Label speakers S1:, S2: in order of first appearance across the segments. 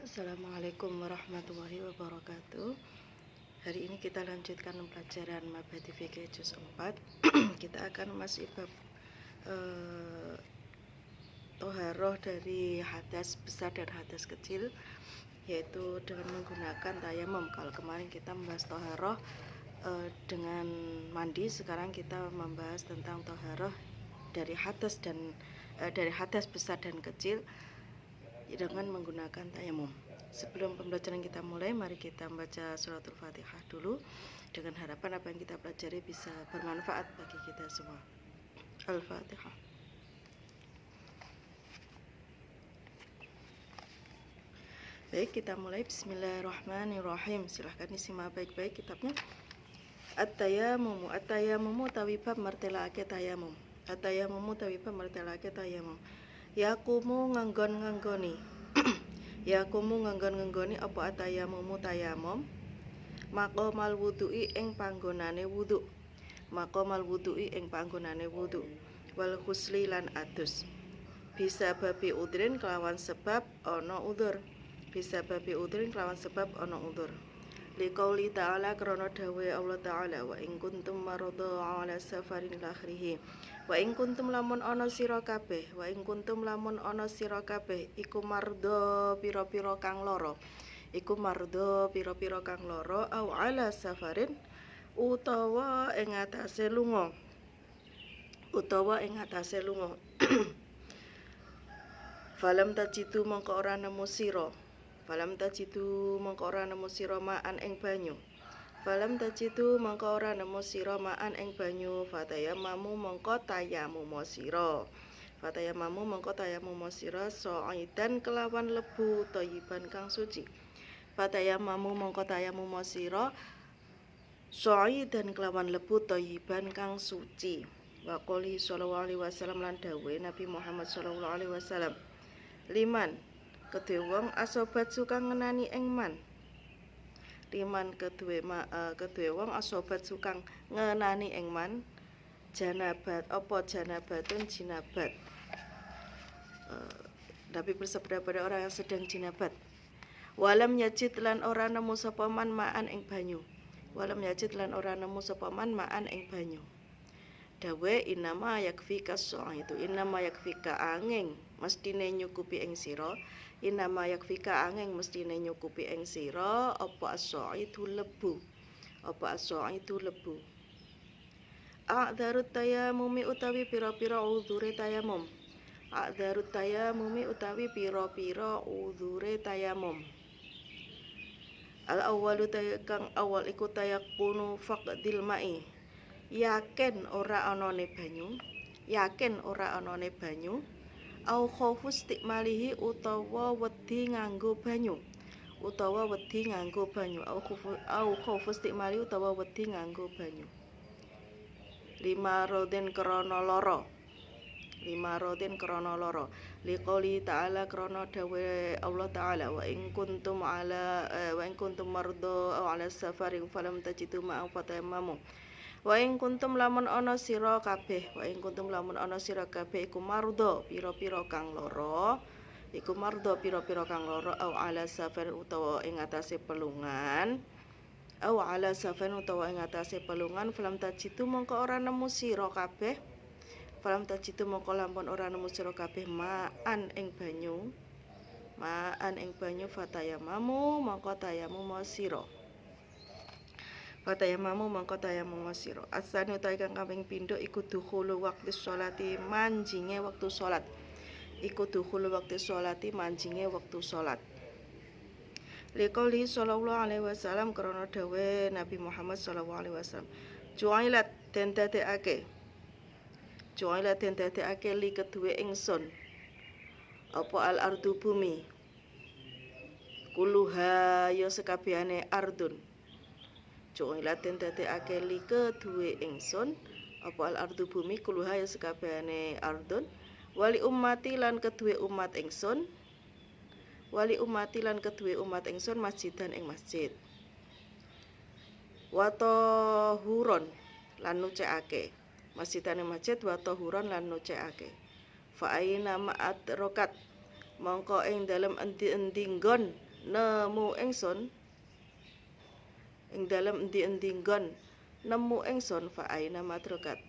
S1: Assalamualaikum warahmatullahi wabarakatuh. Hari ini kita lanjutkan pelajaran Mabhati Fikih Juz 4. Kita akan masih bab toharoh dari hadas besar dan hadas kecil, yaitu dengan menggunakan tayamum. Kalau kemarin kita membahas toharoh dengan mandi, sekarang kita membahas tentang toharoh dari hadas dari hadas besar dan kecil dengan menggunakan tayamum. Sebelum pembelajaran kita mulai, mari kita membaca suratul Fatihah dulu, dengan harapan apa yang kita pelajari bisa bermanfaat bagi kita semua. Al-Fatihah. Baik, kita mulai. Bismillahirrahmanirrahim. Silahkan disimak baik-baik kitabnya. At-tayamumu. At-tayamumu tawibab martelake tayamum. At-tayamumu tawibab martelake tayamum. Yakumu nganggon-nganggoni. Yakumu nganggon-nganggoni apa atayamumu tayamum. Maqamal wudu'i ing panggonane wudu. Maqamal wudu'i ing panggonane wudu. Wal ghusli lan adus. Bisa babi udrin kelawan sebab ana udzur. Bisa babi udrin kelawan sebab ana udzur. Liqauli ta'ala krana dawuhe Allah ta'ala wa in kuntum marada 'ala safarin lakhrihi. Wa in kuntum lamun ana sira kabeh, wa in kuntum lamun ana sira kabeh iku marda pira-pira kang lara. Iku marda pira-pira kang lara au 'ala safarin utawa ing atase lunga. Utawa ing atase lunga. Falam tajidu mongko ora nemu sira. Falam tajidu mongko ora nemu sira ma'an ing banyu. Falam tajidu mongko ora nemu sira ma'an ing banyu. Fatayamamu mongko tayamum sira. Fatayamamu mongko tayamum sira sa'idan kelawan lebu thayyiban kang suci. Fatayamamu mongko tayamum sira sa'idan kelawan lebu thayyiban kang suci. Wa qouli sallallahu alaihi wasallam lan dawuhe Nabi Muhammad sallallahu alaihi wasallam. Liman kedue wong asobat suka ngenani ing man. Liman kedue wong asobat suka ngenani ing man. Janabat apa janabatun jinabat. Nabi bersabda pada orang yang sedang jinabat. Walam yajid lan ora nemu sapa man ma'an ing banyu. Walam yajid lan ora nemu sapa man ma'an ing banyu. Dawe inama yakfika itu inama yakfika angin mestine nyukupi ing sira. Inama yakfika angin mestine nyukupi ing sira apa as-itu lebu. Apa as-itu lebu. A'dzarut tayamumi utawi pira-pira uzure tayamum. A'dzarut tayamumi utawi pira-pira uzure tayamum. Al-awwalu kang awal iku tayakunu faqdil ma'i. Yakin ora anane banyu. Yakin ora anane banyu. Au khaufu istikmalihi utawa wedi nganggo banyu. Utawa wedi nganggo banyu. Au khaufu istikmali utawa wedi nganggo banyu. Lima rodin krana lara. Lima rodin krana lara. Liqouli ta'ala krana dawe Allah ta'ala wa in kuntum marda aw 'ala safarin falam tajidu ma'an fatayammamu. Wa in kuntum lamun ana sira kabeh, wa in kuntum lamun ana sira kabeh iku marda pira-pira kang lara. Iku marda pira-pira kang lara au 'ala safarin utawa ing atase pelungan. Au 'ala safarin utawa ing atase pelungan falam tajidu mongko ora nemu sira kabeh. Falam tajidu mongko lampun ora nemu sira kabeh ma'an ing banyu. Ma'an ing banyu fatayamamu mongko tayamum sira. Fatayamamu mongko tayamum sira. Asane utawi kang kaping pindho iku dukhulu waqti sholati manjinge wektu salat. Iku dukhulu waqti sholati manjinge wektu salat. Liqouli sallallahu alaihi wasallam krana dawe Nabi Muhammad sallallahu alaihi wasallam. Juailat den dadekake. Juailat den dadekake li kedue ingsun. Apa al ardu bumi. Kuluha ya sekabehane ardun. Ju'ilat den dadekake li kedue ingsun apa al ardu bumi kuluha ya sekabehane ardun wali ummati lan kedue umat ingsun wali ummati lan kedue umat ingsun masjidan ing masjid wa tahuron lan nucekake masjidan ing masjid wa tahuron lan nucekake fa aina ma'at rokat mongko ing dalem endi-endi nggon nemu ingsun ing dalem endi-endi nggon nemu ingsun fa aina madrokat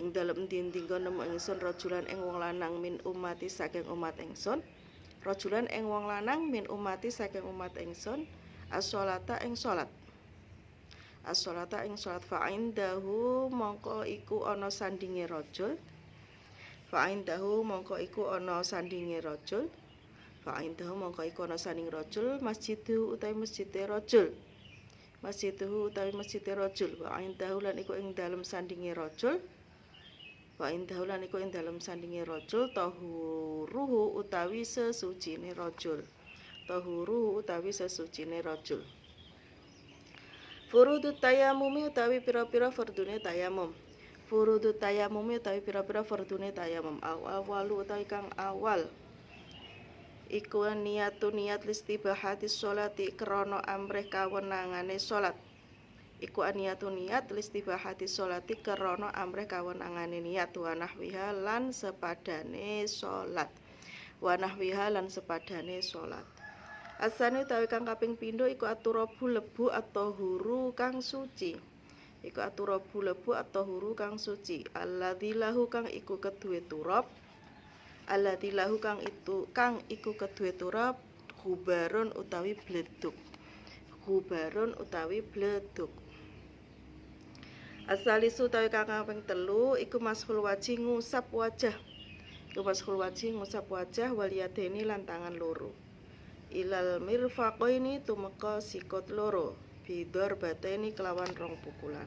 S1: ing dalem endi-endi nggon nemu ingsun rajulan ing wong lanang min umati saking umat ingsun rajulan ing wong lanang min umati saking umat ingsun as-sholata ing salat as-sholata ing salat fa indahu mongko iku ana sandinge rajul fa indahu mongko iku ana sandinge rajul fa indahu mongko iku ana sanding rajul masjidu utawi masjide rajul masjiduhu utawi masjide rajul wa indahu lan iku ing dalem sandinge rajul wa indahu lan iku ing dalem sandinge rajul tahuruhu utawi sesucine rajul tahuruhu utawi sesucine rajul furudut tayamumi utawi pira-pira fardune tayamum furudut tayamumi utawi pira-pira fardune tayamum awalu utawi kang awal iku niat listibahati sholati krana amrih kawenangane salat iku niatu niat listibahati sholati krana amrih kawenangane niat wa nahwiha lan sepadane salat wa nahwiha lan sepadane salat asane utawi kang kaping pindho iku aturabu lebu atau huru kang suci iku aturabu lebu atau huru kang suci alladzi lahu kang iku keduwe turab alladzi lahu kang iku keduwe turab gubarun utawi bleduk gubarun utawi bleduk asalisu utawi kang kaping telu iku mashul wajhi ngusap wajah iku mashul wajhi ngusap wajah waliyadeni lan tangan loro ilal mirfaqaini tumeka sikut loro bidor bateni kelawan rong pukulan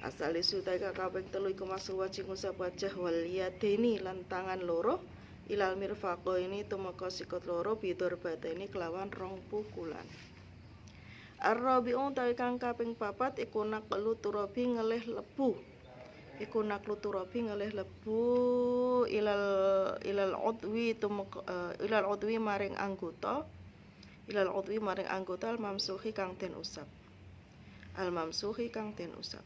S1: asalisu utawi kang kaping telu iku mashul wajhi ngusap wajah waliyadeni lan tangan loro ilal mirfaqaini tumeka sikut loro bidor bateni kelawan rong pukulan ar-rabi'u utawi kang kaping papat iku naqlu turabi ngelih lebu iku naqlu turabi ngelih lebu ilal udwi maring anggota al mamsuhi kang den usap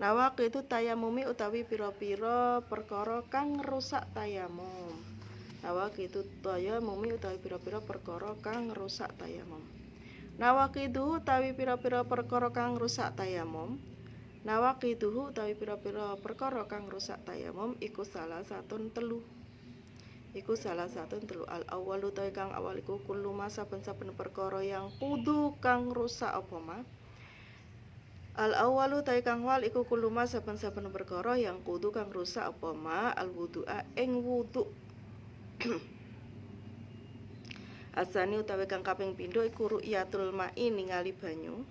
S1: nawaqidu tayamumi utawi pira-pira perkara kang ngrusak tayamum nawaqidu tayamumi utawi pira-pira perkara kang ngrusak tayamum nawaqidu utawi pira-pira perkara kang ngrusak tayamum nawaqiduhu utawi pira-pira perkara kang ngrusak tayamum iku salah satun telu al awal utawi kang awal iku kullu ma saben-saben perkara yang kudu kang ngrusak apa ma al awal utawi kang wal iku kullu ma saben-saben perkara yang kudu kang ngrusak apa ma al wudu'a ing wudu asani utawi kang kaping pindho iku ru'yatul ma'i ningali banyu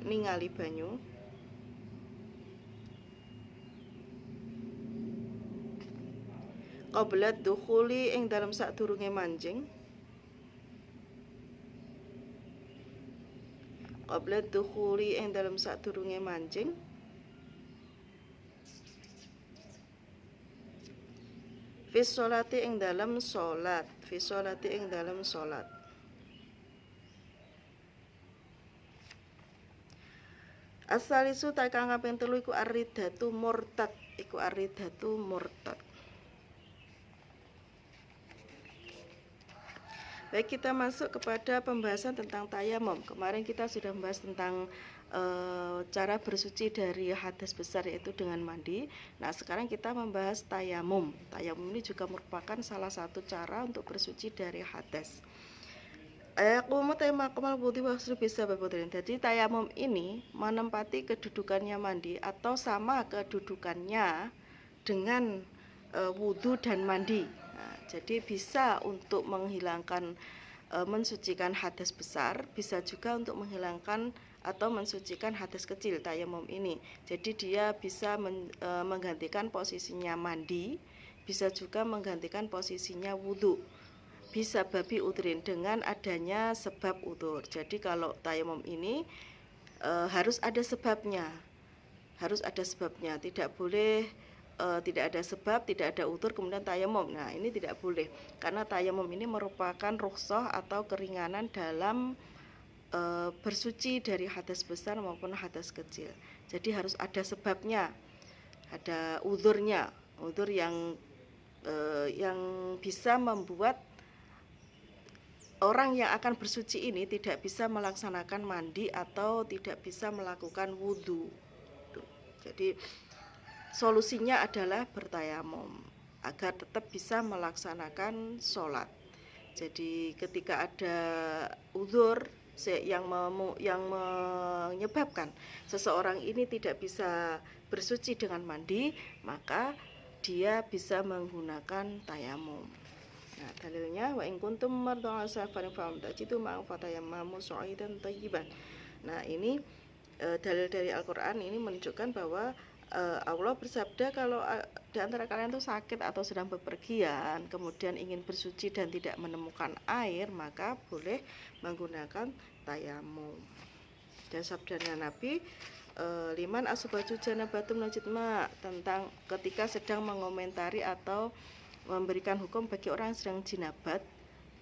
S1: ningali banyu qabla dukhuli ing dalam sadurunge manjing fi sholati ing dalam salat asalisu ta kang kaping telu iku ar-ridatu murtad Baik, kita masuk kepada pembahasan tentang tayamum. Kemarin kita sudah membahas tentang cara bersuci dari hadas besar, yaitu dengan mandi. Nah, sekarang kita membahas tayamum. Tayamum ini juga merupakan salah satu cara untuk bersuci dari hadas. Jadi tayamum ini menempati kedudukannya mandi atau sama kedudukannya dengan wudhu dan mandi. Nah, jadi bisa untuk menghilangkan mensucikan hadas besar, bisa juga untuk menghilangkan atau mensucikan hadas kecil tayamum ini. Jadi dia bisa menggantikan posisinya mandi, bisa juga menggantikan posisinya wudhu. Bisa babi udhrin dengan adanya sebab udhur. Jadi kalau tayamum ini harus ada sebabnya, tidak boleh tidak ada sebab, tidak ada udhur kemudian tayamum. Nah, ini tidak boleh karena tayamum ini merupakan rukhsah atau keringanan dalam bersuci dari hadas besar maupun hadas kecil. Jadi harus ada sebabnya, ada udhurnya, udhur yang yang bisa membuat orang yang akan bersuci ini tidak bisa melaksanakan mandi atau tidak bisa melakukan wudhu. Jadi solusinya adalah bertayamum agar tetap bisa melaksanakan sholat. Jadi ketika ada uzur yang menyebabkan seseorang ini tidak bisa bersuci dengan mandi, maka dia bisa menggunakan tayamum. Nah, dalilnya wa in kuntum marda 'ala safarin falam tajidu ma'an fatayammamu sa'idan thayyiban. Nah, ini dalil dari Al-Qur'an ini menunjukkan bahwa Allah bersabda kalau di antara kalian itu sakit atau sedang bepergian, kemudian ingin bersuci dan tidak menemukan air, maka boleh menggunakan tayamum. Dan sabdanya Nabi liman asbaju janabatum najidma, tentang ketika sedang mengomentari atau memberikan hukum bagi orang yang sedang jinabat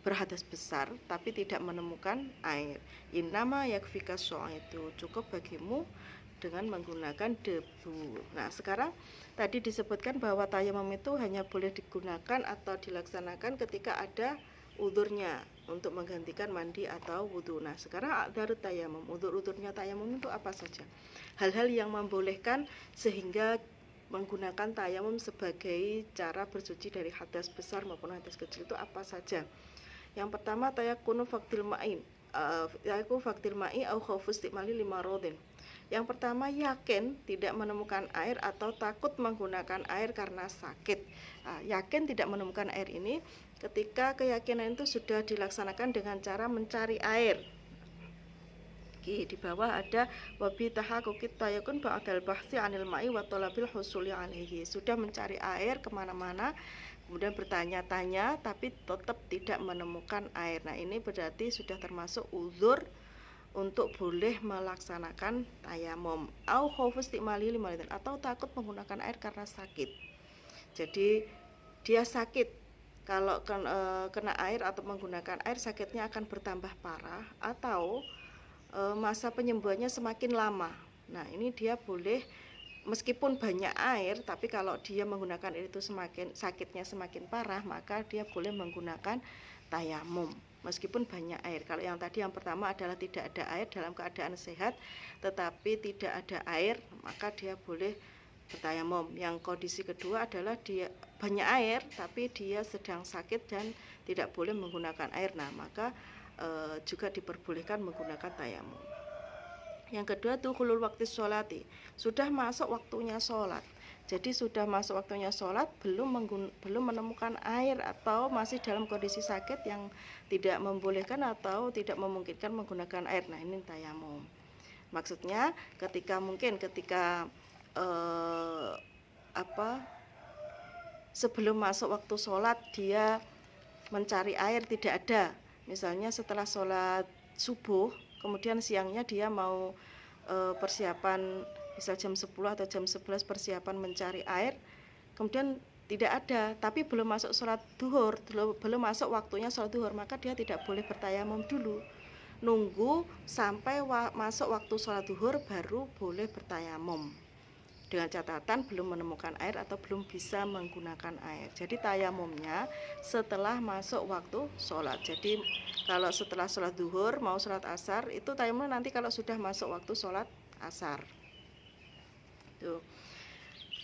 S1: berhadas besar tapi tidak menemukan air. Innama yakfika itu, cukup bagimu dengan menggunakan debu. Nah, sekarang tadi disebutkan bahwa tayamum itu hanya boleh digunakan atau dilaksanakan ketika ada udurnya untuk menggantikan mandi atau wudhu. Nah, sekarang darut tayamum, udur-udurnya tayamum itu apa saja? Hal-hal yang membolehkan sehingga menggunakan tayamum sebagai cara bersuci dari hadas besar maupun hadas kecil itu apa saja? Yang pertama tayakunu faktil ma'in, yaitu faktil ma'i au khaufus istimali lima rodin. Yang pertama yakin tidak menemukan air atau takut menggunakan air karena sakit. Yakin tidak menemukan air ini ketika keyakinan itu sudah dilaksanakan dengan cara mencari air. Di bawah ada wabi tahaqquqit tayakun ba'dal bahsi 'anil ma'i wa talabil husuli 'alaihi. Sudah mencari air kemana-mana, kemudian bertanya-tanya tapi tetap tidak menemukan air. Nah, ini berarti sudah termasuk uzur untuk boleh melaksanakan tayamum. Au khaufus istimali limalidan, atau takut menggunakan air karena sakit. Jadi dia sakit, kalau kena air atau menggunakan air sakitnya akan bertambah parah atau masa penyembuhannya semakin lama. Nah, ini dia boleh meskipun banyak air, tapi kalau dia menggunakan air itu sakitnya semakin parah, maka dia boleh menggunakan tayamum meskipun banyak air. Kalau yang tadi yang pertama adalah tidak ada air dalam keadaan sehat tetapi tidak ada air, maka dia boleh bertayamum. Yang kondisi kedua adalah dia banyak air tapi dia sedang sakit dan tidak boleh menggunakan air. Nah, maka juga diperbolehkan menggunakan tayamum. Yang kedua tuh hulul waktu sholati, sudah masuk waktunya sholat. Jadi sudah masuk waktunya sholat, belum menemukan air atau masih dalam kondisi sakit yang tidak membolehkan atau tidak memungkinkan menggunakan air. Nah, ini tayamum. Maksudnya ketika sebelum masuk waktu sholat dia mencari air tidak ada. Misalnya setelah sholat subuh, kemudian siangnya dia mau persiapan, bisa jam 10 atau jam 11 persiapan mencari air, kemudian tidak ada, tapi belum masuk sholat duhur, belum masuk waktunya sholat duhur, maka dia tidak boleh bertayamum dulu. Nunggu sampai masuk waktu sholat duhur baru boleh bertayamum. Dengan catatan belum menemukan air atau belum bisa menggunakan air. Jadi tayamumnya setelah masuk waktu sholat. Jadi kalau setelah sholat duhur mau sholat asar, itu tayamum nanti kalau sudah masuk waktu sholat asar. Tuh.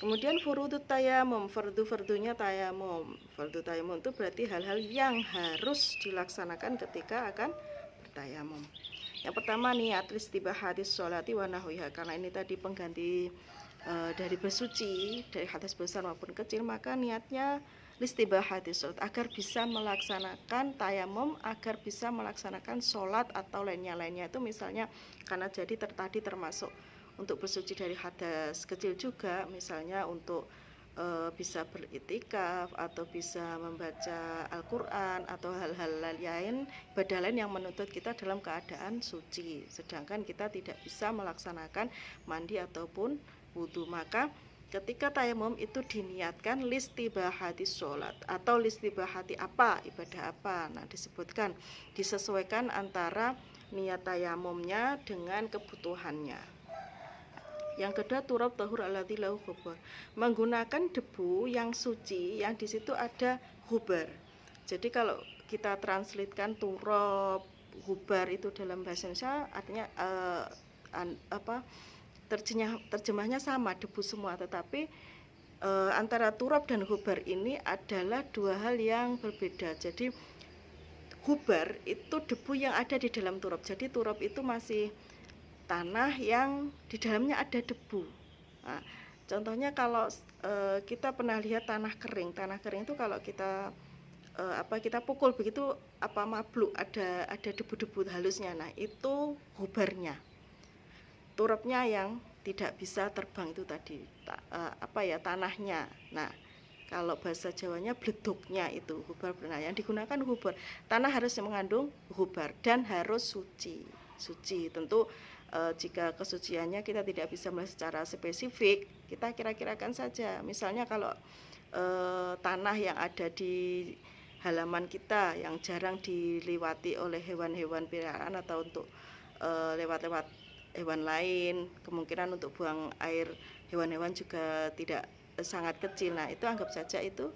S1: Kemudian furudut tayamum, fardu-fardunya tayamum. Fardu tayamum itu berarti hal-hal yang harus dilaksanakan ketika akan bertayamum. Yang pertama niat listibahadis sholati wa nahwiha, karena ini tadi pengganti dari bersuci dari hadas besar maupun kecil, maka niatnya listibahadis sholat, agar bisa melaksanakan tayamum, agar bisa melaksanakan sholat atau lainnya itu, misalnya karena jadi tadi termasuk untuk bersuci dari hadas kecil juga, misalnya untuk bisa beritikaf atau bisa membaca Al-Quran atau hal-hal lain, ibadah lain yang menuntut kita dalam keadaan suci, sedangkan kita tidak bisa melaksanakan mandi ataupun wudhu. Maka ketika tayamum itu diniatkan listibahati sholat atau listibahati apa, ibadah apa. Nah, disebutkan disesuaikan antara niat tayamumnya dengan kebutuhannya. Yang kedua turab tahur alladzi lahu ghubar. Menggunakan debu yang suci yang di situ ada ghubar. Jadi kalau kita translatekan turab, ghubar itu dalam bahasa Indonesia artinya terjemahnya sama, debu semua, tetapi antara turab dan ghubar ini adalah dua hal yang berbeda. Jadi ghubar itu debu yang ada di dalam turab. Jadi turab itu masih tanah yang di dalamnya ada debu. Nah, contohnya kalau kita pernah lihat tanah kering itu kalau kita kita pukul begitu mabluk, ada debu-debu halusnya. Nah, itu ghubarnya. Turabnya yang tidak bisa terbang itu tadi tanahnya. Nah, kalau bahasa Jawanya bleduknya itu ghubar. Nah, yang digunakan ghubar. Tanah harus mengandung ghubar dan harus suci. Tentu jika kesuciannya kita tidak bisa melihat secara spesifik, kita kira-kirakan saja. Misalnya kalau tanah yang ada di halaman kita yang jarang dilewati oleh hewan-hewan peliharaan atau untuk lewat-lewat hewan lain, kemungkinan untuk buang air hewan-hewan juga tidak sangat kecil. Nah, itu anggap saja itu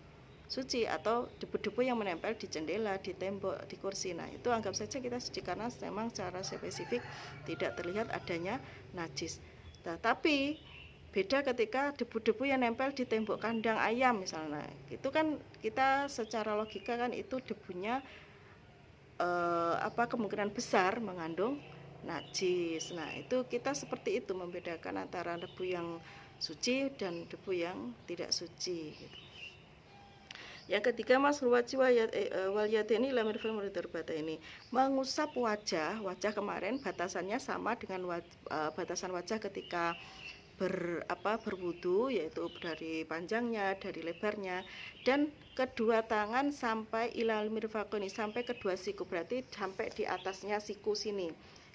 S1: suci, atau debu-debu yang menempel di jendela, di tembok, di kursi. Nah, itu anggap saja kita suci karena memang secara spesifik tidak terlihat adanya najis. Nah, tapi beda ketika debu-debu yang nempel di tembok kandang ayam misalnya. Itu kan kita secara logika kan itu debunya kemungkinan besar mengandung najis. Nah, itu kita seperti itu membedakan antara debu yang suci dan debu yang tidak suci gitu. Yang ketiga, masrul wajhi wal yadaini ila mirfaqil mudarbata ini. Mengusap wajah kemarin batasannya sama dengan batasan wajah ketika berwudu, yaitu dari panjangnya, dari lebarnya, dan kedua tangan sampai ilal mirfaqaini, sampai kedua siku, berarti sampai di atasnya siku sini.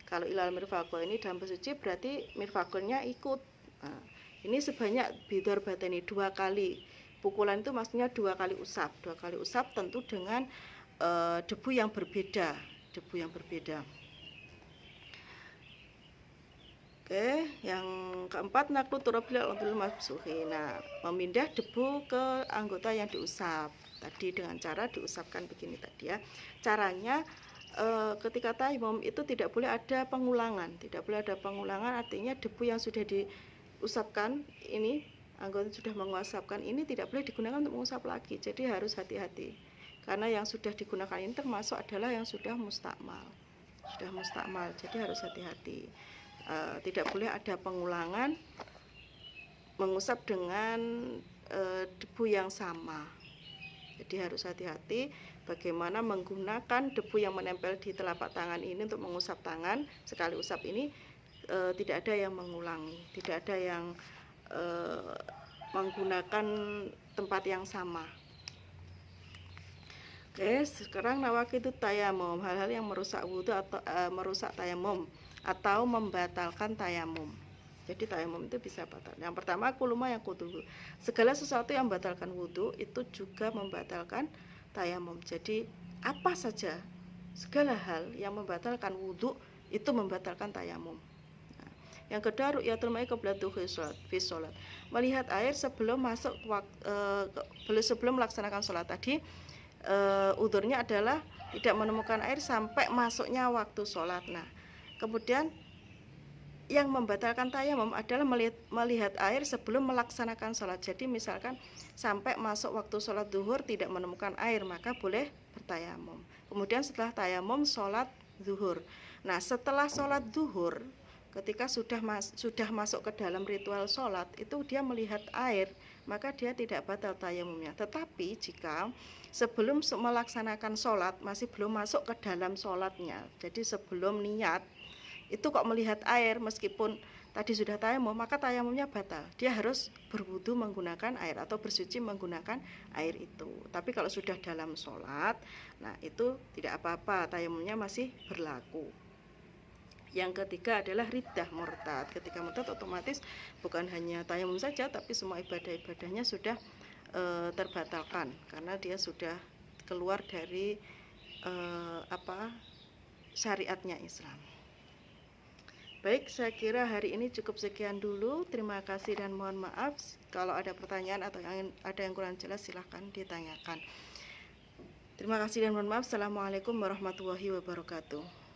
S1: Kalau ilal mirfaqaini dalam bahasa suci berarti mirfaqainnya ikut. Nah, ini sebanyak bidarbatani, 2 kali. Pukulan itu maksudnya 2 kali usap. 2 kali usap tentu dengan debu yang berbeda. Oke, yang keempat, naklu turabil al-udhul mabsuhi. Nah, memindah debu ke anggota yang diusap. Tadi dengan cara diusapkan begini tadi ya. Caranya ketika tayamum itu tidak boleh ada pengulangan. Artinya debu yang sudah diusapkan ini, anggota sudah mengusapkan ini tidak boleh digunakan untuk mengusap lagi. Jadi harus hati-hati. Karena yang sudah digunakan ini termasuk adalah yang sudah mustakmal. Jadi harus hati-hati. Tidak boleh ada pengulangan mengusap dengan debu yang sama. Jadi harus hati-hati bagaimana menggunakan debu yang menempel di telapak tangan ini untuk mengusap tangan. Sekali usap ini tidak ada yang mengulangi, tidak ada yang menggunakan tempat yang sama. Oke, sekarang nawaqidut tayamum, hal-hal yang merusak wudu atau merusak tayamum atau membatalkan tayamum. Jadi tayamum itu bisa batal. Yang pertama, kuluma yang kudu. Segala sesuatu yang membatalkan wudu itu juga membatalkan tayamum. Jadi apa saja, segala hal yang membatalkan wudu itu membatalkan tayamum. Yang kedua, ru'yatul ma'i qabla dukhuli sholat. Melihat air sebelum sebelum melaksanakan sholat. Tadi udhurnya adalah tidak menemukan air sampai masuknya waktu sholat. Nah, kemudian yang membatalkan tayamum adalah melihat air sebelum melaksanakan sholat. Jadi misalkan sampai masuk waktu sholat zuhur tidak menemukan air, maka boleh bertayamum. Kemudian setelah tayamum sholat zuhur. Nah, setelah sholat zuhur, ketika sudah masuk ke dalam ritual sholat, itu dia melihat air, maka dia tidak batal tayamumnya. Tetapi jika sebelum melaksanakan sholat masih belum masuk ke dalam sholatnya, jadi sebelum niat itu kok melihat air meskipun tadi sudah tayamum, maka tayamumnya batal. Dia harus berwudu menggunakan air atau bersuci menggunakan air itu. Tapi kalau sudah dalam sholat, nah itu tidak apa-apa, tayamumnya masih berlaku. Yang ketiga adalah riddah murtad. Ketika murtad otomatis bukan hanya tayamum saja, tapi semua ibadah-ibadahnya sudah terbatalkan karena dia sudah keluar dari syariatnya Islam. Baik, saya kira hari ini cukup sekian dulu. Terima kasih dan mohon maaf. Kalau ada pertanyaan atau ada yang kurang jelas, silahkan ditanyakan. Terima kasih dan mohon maaf. Assalamualaikum warahmatullahi wabarakatuh.